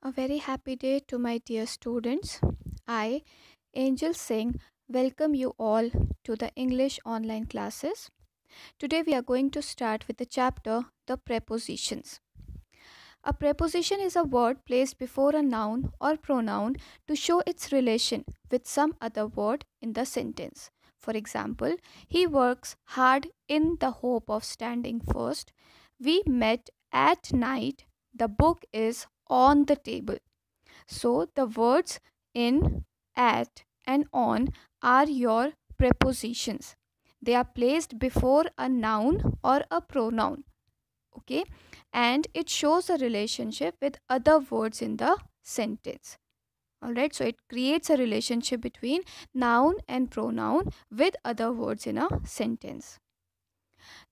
A very happy day to my dear students. I, Angel Singh, welcome you all to the English online classes. Today we are going to start with the chapter The Prepositions. A preposition is a word placed before a noun or pronoun to show its relation with some other word in the sentence. For example, he works hard in the hope of standing first. We met at night. The book is on the table. So the words in, at, and on are your prepositions. They are placed before a noun or a pronoun. Okay, and it shows a relationship with other words in the sentence. All right, so it creates a relationship between noun and pronoun with other words in a sentence.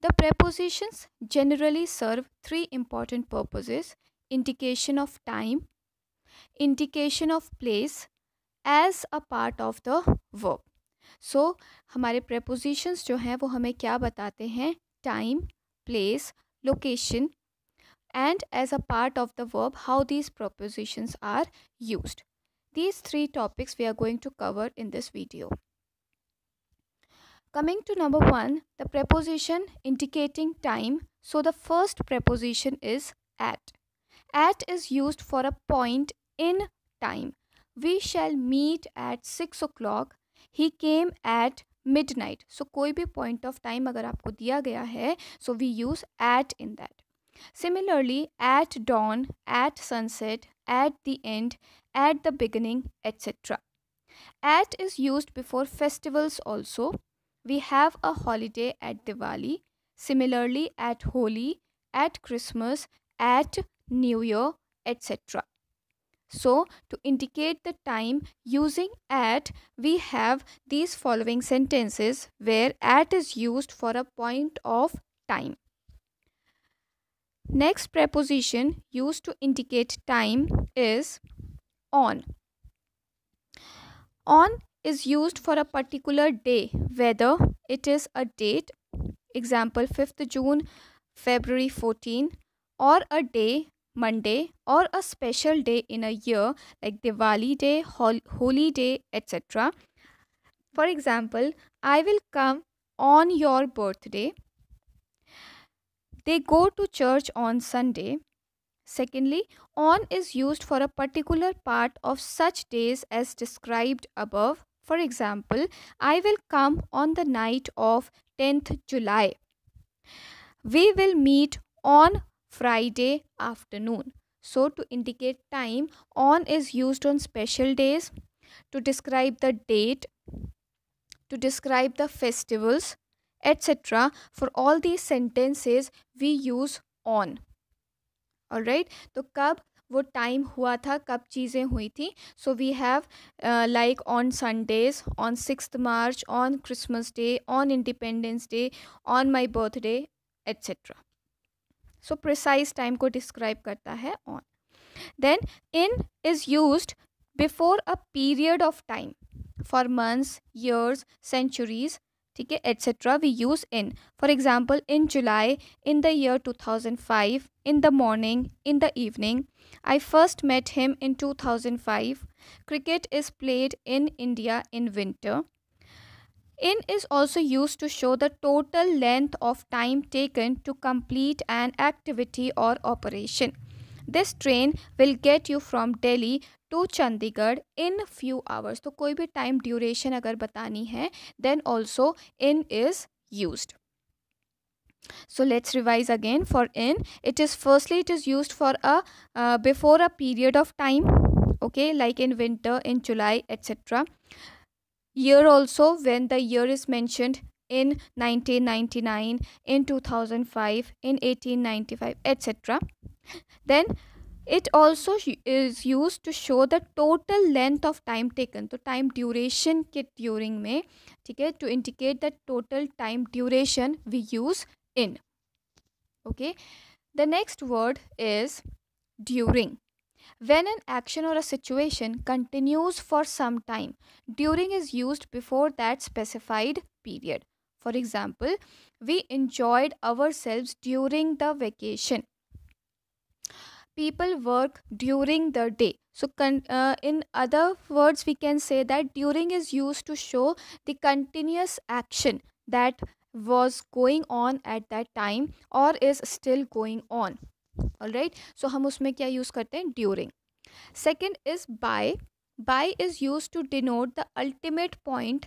The prepositions generally serve three important purposes: indication of time, indication of place, as a part of the verb. So हमारे prepositions जो हैं वो हमें क्या बताते हैं? Time, place, location, and as a part of the verb how these prepositions are used. These three topics we are going to cover in this video. Coming to number one, the preposition indicating time. So the first preposition is at. At is used for a point in time. We shall meet at 6 o'clock. He came at midnight. So कोई भी point of time अगर आपको दिया गया है, so we use at in that. Similarly, at dawn, at sunset, at the end, at the beginning, etc. At is used before festivals also. We have a holiday at Diwali. Similarly, at Holi, at Christmas, at New Year, etc. So, to indicate the time using at, we have these following sentences where at is used for a point of time. Next preposition used to indicate time is on. On is used for a particular day, whether it is a date, example 5th June, February 14, or a day, Monday, or a special day in a year like Diwali day, Holy day, etc. For example, I will come on your birthday. They go to church on Sunday. Secondly, on is used for a particular part of such days as described above. For example, I will come on the night of 10th July. We will meet on Friday afternoon. So, to indicate time, on is used on special days, to describe the date, to describe the festivals, etc. For all these sentences, we use on. Alright, तो कब वो time हुआ था, कब चीज़ें हुई थी? So we have like on Sundays, on 6th March, on Christmas day, on Independence day, on my birthday, etcetera. So precise time को डिस्क्राइब करता है on. Then in is used before a period of time for months, years, centuries, ठीक है, etcetera. We use in. For example, in July, in the year 2005, in the morning, in the evening. I first met him in 2005. Cricket is played in India in winter. In is also used to show the total length of time taken to complete an activity or operation. This train will get you from Delhi to Chandigarh in few hours. तो कोई भी time duration अगर बतानी है, then also in is used. So let's revise again. For in, it is used for a before a period of time, okay, like in winter, in July, etc. Year also, when the year is mentioned in 1999, in 2005, in 1895, etc. Then it also is used to show the total length of time taken. तो time duration के during में, ठीक है, to indicate the total time duration we use in. Okay, the next word is during. When an action or a situation continues for some time, during is used before that specified period. For example, we enjoyed ourselves during the vacation. people work during the day. So, in other words, we can say that during is used to show the continuous action that was going on at that time or is still going on. All right. So, हम उसमें क्या use करते हैं? During. Second is by. By is used to denote the ultimate point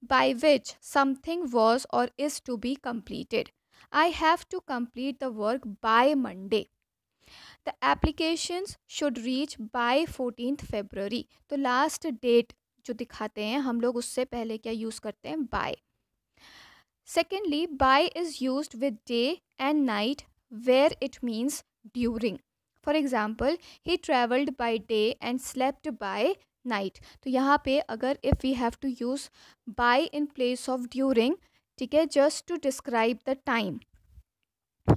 by which something was or is to be completed. I have to complete the work by Monday. The applications should reach by 14th February. तो last date जो दिखाते हैं हम लोग उससे पहले क्या use करते हैं? Bye. Secondly, by is used with day and night where it means during. For example, he traveled by day and slept by night. तो यहाँ पे अगर if we have to use by in place of during, ठीक है, just to describe the time.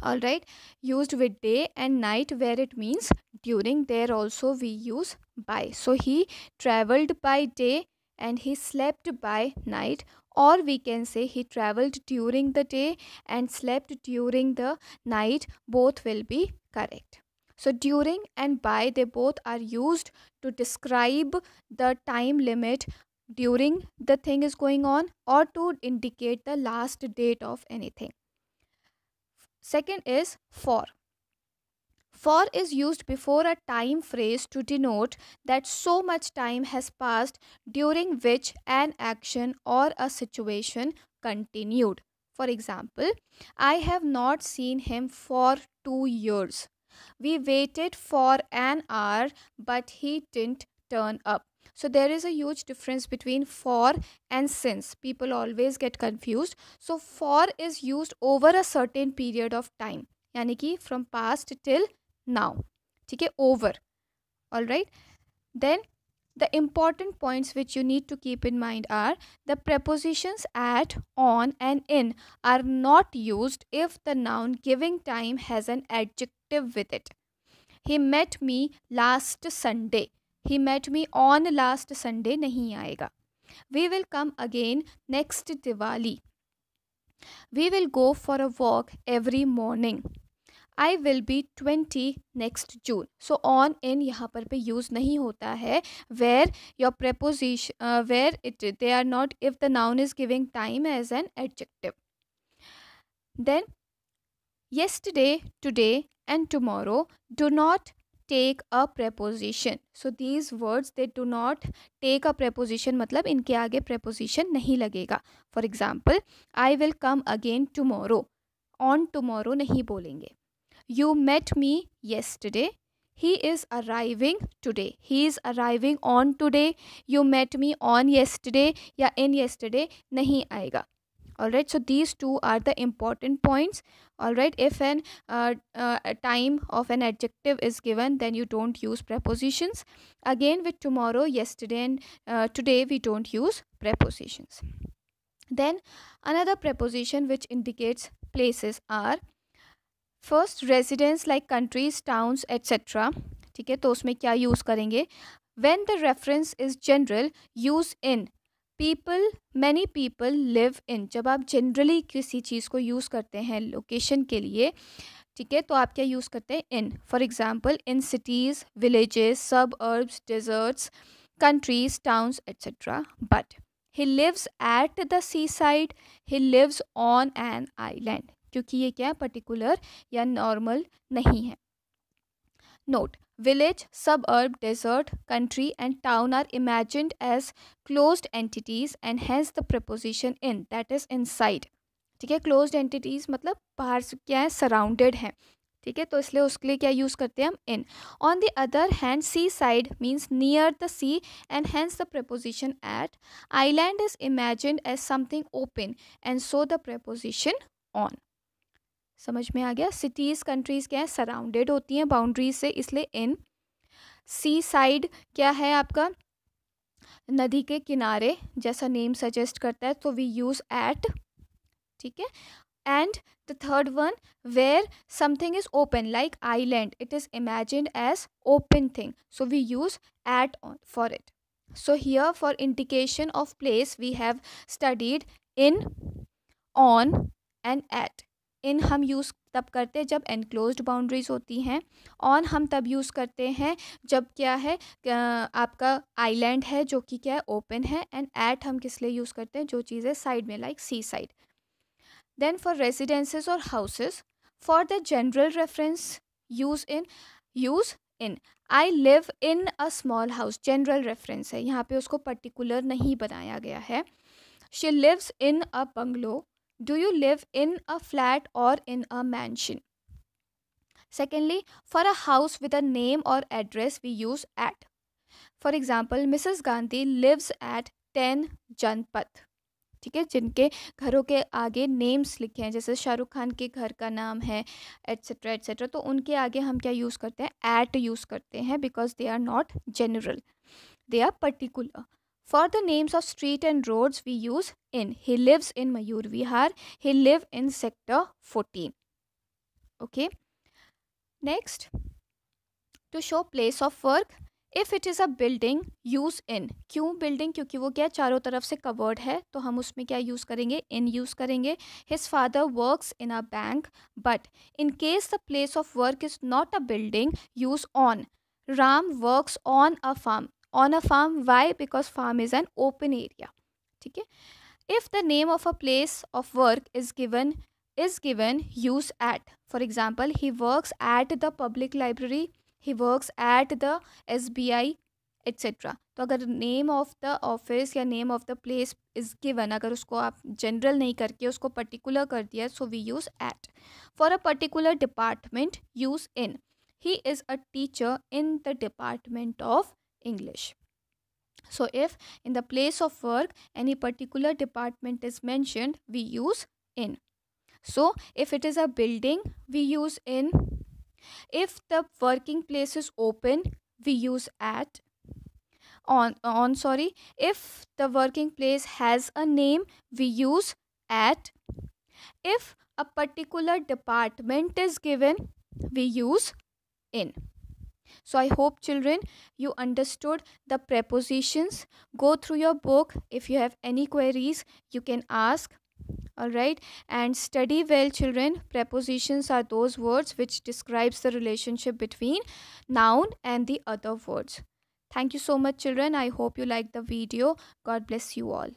All right, used with day and night where it means during, there also we use by. So he traveled by day and he slept by night, or we can say he traveled during the day and slept during the night. Both will be correct. So during and by, they both are used to describe the time limit during the thing is going on or to indicate the last date of anything. Second is for. For is used before a time phrase to denote that so much time has passed during which an action or a situation continued. For example, I have not seen him for 2 years. We waited for an hour, but he didn't turn up. So there is a huge difference between for and since. People always get confused. So for is used over a certain period of time, यानी कि from past till now. ठीक है, over. All right. Then the important points which you need to keep in mind are the prepositions at, on, and in are not used if the noun giving time has an adjective with it. He met me last Sunday. He met me on last Sunday नहीं आएगा. We will come again next Diwali. We will go for a walk every morning. I will be 20 next June. So on in यहाँ पर पे use नहीं होता है where your preposition where they are not if the noun is giving time as an adjective. Then yesterday, today, and tomorrow do not take a preposition. So these words they do not take a preposition, मतलब इनके आगे preposition नहीं लगेगा. For example, I will come again tomorrow. On tomorrow नहीं बोलेंगे. You met me yesterday. He is arriving today. He is arriving on today. You met me on yesterday या in yesterday नहीं आएगा. Alright, so these two are the important points. Alright, if an time of an adjective is given, then you don't use prepositions. Again, with tomorrow, yesterday, and today, we don't use prepositions. Then another preposition which indicates places are first residence like countries, towns, etc. ठीक है, तो उसमें क्या use करेंगे? When the reference is general, use in. People, many people live in. जब आप generally किसी चीज़ को यूज़ करते हैं लोकेशन के लिए, ठीक है, तो आप क्या यूज़ करते हैं? In. For example in cities, villages, suburbs, deserts, countries, towns, etc. But he lives at the seaside. He lives on an island. क्योंकि ये क्या पर्टिकुलर या नॉर्मल नहीं है. Note, village, suburb, desert, country and town are imagined as closed entities and hence the preposition in, that is inside. ठीक है, closed entities मतलब बाहर से क्या है, surrounded है. ठीक है, तो इसलिए उसके लिए क्या यूज़ करते हैं हम? in. On the other hand, seaside means near the sea and hence the preposition at. Island is imagined as something open and so the preposition on. समझ में आ गया? सिटीज़, कंट्रीज़ क्या है, सराउंडेड होती हैं बाउंड्रीज से, इसलिए इन. सी साइड क्या है आपका? नदी के किनारे, जैसा नेम सजेस्ट करता है, तो वी यूज़ एट. ठीक है. And the third one, where something is open like island, it is imagined as open thing, so we use at on for it. So here for indication of place we have studied in, on and at. In हम use तब करते हैं जब enclosed boundaries होती हैं। On हम तब use करते हैं जब क्या है, आपका आइलैंड है जो कि क्या है, ओपन है। एंड एट हम किस लिए यूज़ करते हैं, जो चीज़ें साइड में, like sea side. Then for residences और houses, for the general reference, use in, use in. I live in a small house, general reference है, यहाँ पे उसको पर्टिकुलर नहीं बनाया गया है। She lives in a bungalow, do you live in a flat और in a mansion. Secondly, for a house with a name or address, we use at. For example, Mrs. Gandhi lives at 10 Janpat. ठीक है, जिनके घरों के आगे names लिखे हैं, जैसे शाहरुख खान के घर का नाम है, एट्सेट्रा एट्सेट्रा, तो उनके आगे हम क्या यूज़ करते हैं, एट यूज़ करते हैं, because they are not general, they are particular. For the names of street and roads, we use in. He lives in Mayur Vihar. He live in sector 14. Okay. Next, to show place of work, if it is a building, use in. क्यों building? क्योंकि वो क्या चारों तरफ से covered है, तो हम उसमें क्या use करेंगे, in use करेंगे. His father works in a bank, but in case the place of work is not a building, use on. Ram works on a farm. On a farm, why? Because farm is an open area. ठीक है. If the name of a place of work is given, use at. For example, he works at the public library, he works at the SBI, etc. तो अगर name of the office या name of the place is given, अगर उसको आप general नहीं करके उसको particular कर दिया, so we use at. For a particular department, use in. He is a teacher in the department of English. So if in the place of work any particular department is mentioned, we use in. So if it is a building, we use in. If the working place is open, we use at. If the working place has a name, we use at. If a particular department is given, we use in. So I hope children you understood the prepositions. Go through your book. If you have any queries, you can ask. All right, and study well children. Prepositions are those words which describes the relationship between noun and the other words. Thank you so much children. I hope you liked the video. God bless you all.